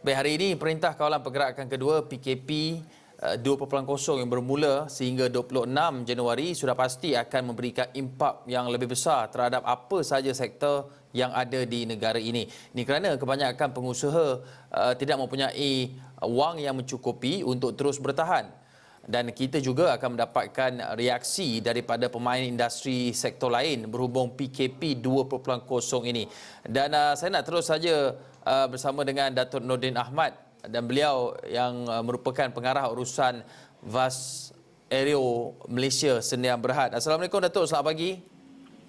Baik, hari ini Perintah Kawalan Pergerakan Kedua PKP 2.0 yang bermula sehingga 26 Januari sudah pasti akan memberikan impak yang lebih besar terhadap apa sahaja sektor yang ada di negara ini. Ini kerana kebanyakan pengusaha tidak mempunyai wang yang mencukupi untuk terus bertahan. Dan kita juga akan mendapatkan reaksi daripada pemain industri sektor lain berhubung PKP 2.0 ini. Dan saya nak terus saja bersama dengan Datuk Nordin Ahmad dan beliau yang merupakan pengarah urusan VAS Aero Malaysia Sdn Bhd. Assalamualaikum Datuk, selamat pagi.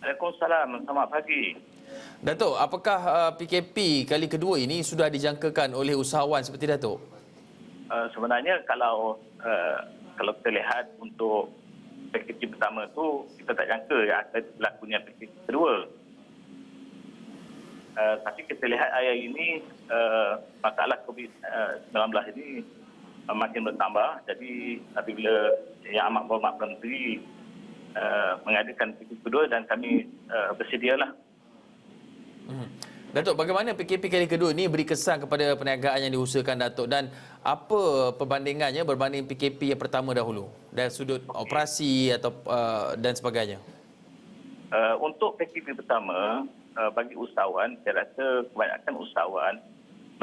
Waalaikumsalam, selamat pagi. Datuk, apakah PKP kali kedua ini sudah dijangkakan oleh usahawan seperti Datuk? Sebenarnya kalau kita lihat untuk PKP pertama tu kita tak jangka akan berlakunya PKP kedua. Tapi kita lihat hari ini masalah COVID-19 ini makin bertambah. Jadi apabila Yang Amat Berhormat Perdana Menteri mengadakan PKP kedua dan kami bersedialah. Datuk, bagaimana PKP kali kedua ini beri kesan kepada perniagaan yang diusahakan Datuk, dan apa perbandingannya berbanding PKP yang pertama dahulu dari sudut operasi atau dan sebagainya? Untuk PKP pertama, bagi usahawan, saya rasa kebanyakan usahawan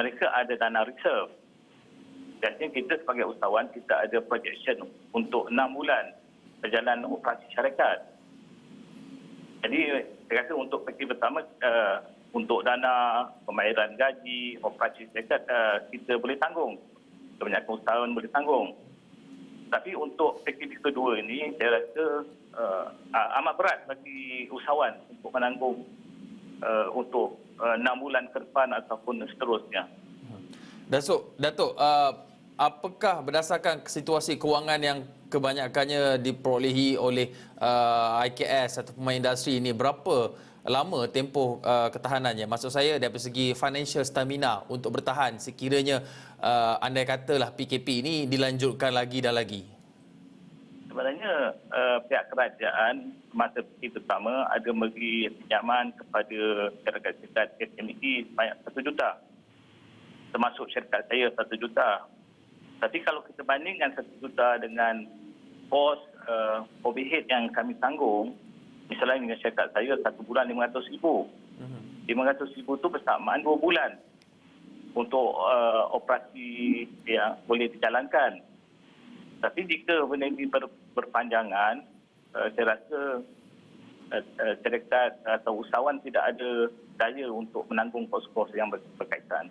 mereka ada dana reserve. Biasanya kita sebagai usahawan kita ada projection untuk 6 bulan perjalanan operasi syarikat. Jadi saya rasa untuk PKP pertama untuk dana pembayaran gaji, operasi syarikat kita boleh tanggung. Kebanyakan usahawan boleh tanggung. Tapi untuk PKP kedua ini saya rasa amat berat bagi usahawan untuk menanggung untuk 6 bulan ke depan ataupun seterusnya. Datuk, apakah berdasarkan situasi kewangan yang kebanyakannya diperolehi oleh IKS atau pemain industri ini, berapa lama tempoh ketahanannya? Maksud saya dari segi financial stamina untuk bertahan sekiranya andai katalah PKP ini dilanjutkan lagi dan lagi. Sebenarnya pihak kerajaan masa PKP pertama ada memberi pinjaman kepada syarikat-syarikat SME sebanyak 1 juta. Termasuk syarikat saya 1 juta. Tapi kalau kita bandingkan 1 juta dengan kos overhead yang kami tanggung, misalnya dengan syarikat saya 1 bulan 500,000. 500,000 itu bersamaan 2 bulan untuk operasi yang boleh dijalankan. Tapi jika benda ini berpanjangan, saya rasa syarikat atau usahawan tidak ada daya untuk menanggung kos-kos yang berkaitan.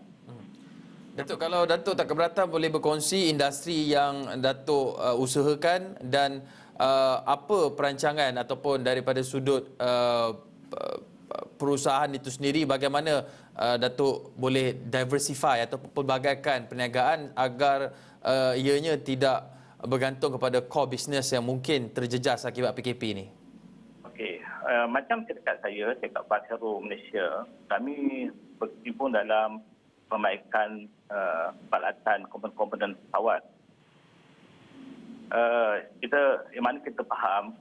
Datuk, kalau Datuk tak keberatan boleh berkongsi industri yang Datuk usahakan dan apa perancangan ataupun daripada sudut perusahaan itu sendiri, bagaimana Datuk boleh diversify atau pelbagaikan perniagaan agar ianya tidak bergantung kepada core business yang mungkin terjejas akibat PKP ini? Okey, macam syarikat saya, syarikat VAS Aero Malaysia, kami berkecimpung dalam perbaikan peralatan komponen pesawat. Yang mana kita faham,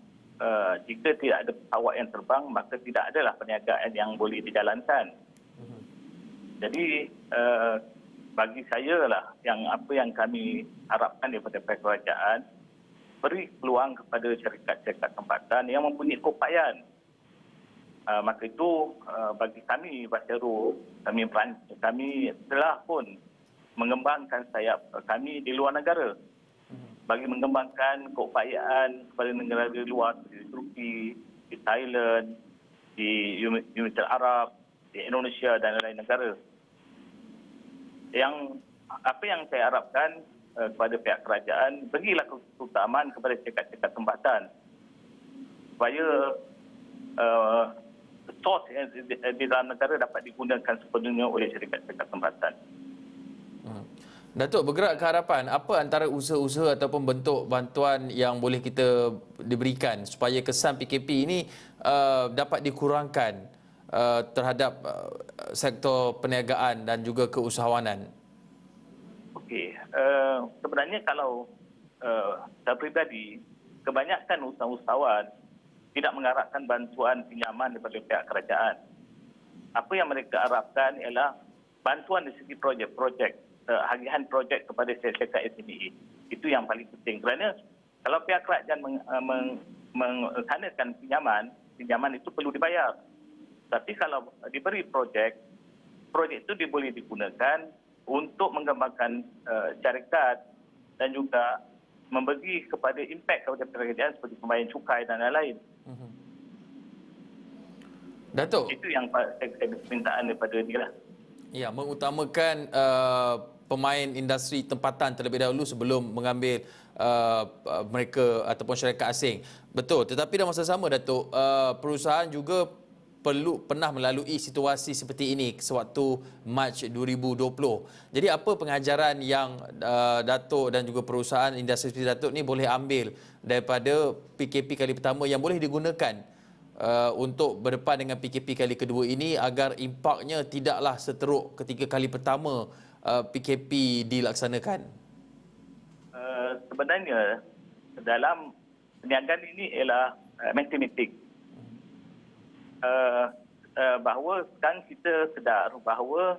jika tidak ada pesawat yang terbang, maka tidak adalah perniagaan yang boleh dijalankan. Jadi bagi saya lah apa yang kami harapkan daripada pihak kerajaan, beri peluang kepada syarikat-syarikat tempatan yang mempunyai keupayaan. Maka itu bagi kami VAS Aero, kami telah pun mengembangkan sayap kami di luar negara bagi mengembangkan keupayaan kepada negara di luar seperti Turki, di Thailand, di Uni Arab, di Indonesia dan lain-lain negara. Apa yang saya harapkan kepada pihak kerajaan, berilah keutamaan kepada syarikat-syarikat tempatan supaya sos di dalam negara dapat digunakan sepenuhnya oleh syarikat-syarikat tempatan. Datuk, bergerak ke harapan, apa antara usaha-usaha ataupun bentuk bantuan yang boleh kita diberikan supaya kesan PKP ini dapat dikurangkan terhadap sektor perniagaan dan juga keusahawanan? Okey, sebenarnya kalau saya pribadi, kebanyakan usahawan tidak mengharapkan bantuan pinjaman daripada pihak kerajaan. Apa yang mereka harapkan ialah bantuan dari segi projek-projek. agihan projek kepada syarikat SME. Itu yang paling penting. Kerana kalau pihak kerajaan menghanakan pinjaman itu perlu dibayar. Tapi kalau diberi projek itu boleh digunakan untuk mengembangkan syarikat dan juga memberi kepada impak kepada kerajaan seperti pembayaran cukai dan lain-lain. Datuk. Itu yang saya permintaan daripada dia lah. Ya, mengutamakan pemain industri tempatan terlebih dahulu sebelum mengambil mereka ataupun syarikat asing. Betul, tetapi dalam masa sama Datuk, perusahaan juga pernah melalui situasi seperti ini sewaktu Mac 2020. Jadi apa pengajaran yang Datuk dan juga perusahaan industri seperti Datuk ni boleh ambil daripada PKP kali pertama yang boleh digunakan untuk berdepan dengan PKP kali kedua ini agar impaknya tidaklah seteruk ketika kali pertama PKP dilaksanakan? Sebenarnya dalam perniagaan ini ialah matematik. Bahawa sekarang kita sedar bahawa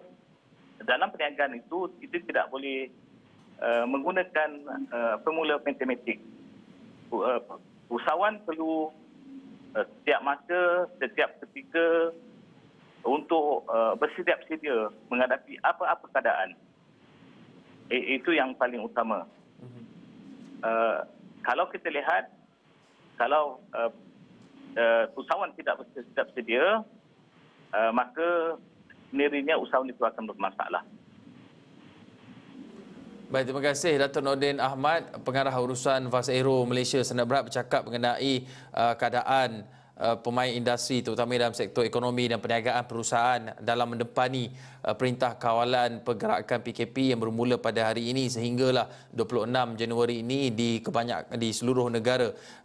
dalam perniagaan itu kita tidak boleh menggunakan formula matematik. Usahawan perlu setiap masa, setiap ketika untuk bersedia sedia menghadapi apa-apa keadaan. Itu yang paling utama. Kalau kita lihat, kalau usahawan tidak bersiap sedia, maka sendirinya usahawan itu akan bermasalah. Baik, terima kasih Dato' Nordin Ahmad, Pengarah Urusan Fas Aero Malaysia Sdn Bhd bercakap mengenai keadaan pemain industri terutama dalam sektor ekonomi dan perniagaan perusahaan dalam mendepani perintah kawalan pergerakan PKP yang bermula pada hari ini sehinggalah 26 Januari ini di seluruh negara.